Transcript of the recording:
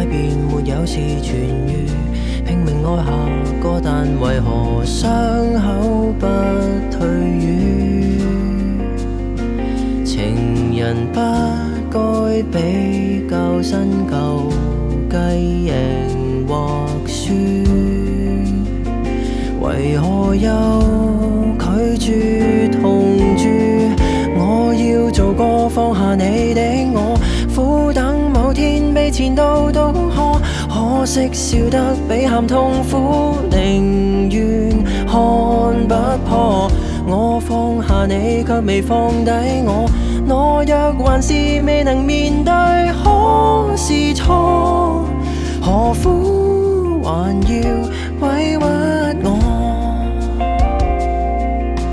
快便沒有事痊愈，拼命愛下個，但為何傷口不退愈？情人不該比較新舊，計贏或輸，為何又拒絕同住？我要做個放下你的我，苦等某天被前度渡河，可惜笑得比喊痛苦，寧願看不破。我放下你，卻未放低我。我若還是未能面對，可是錯，何苦還要委屈我？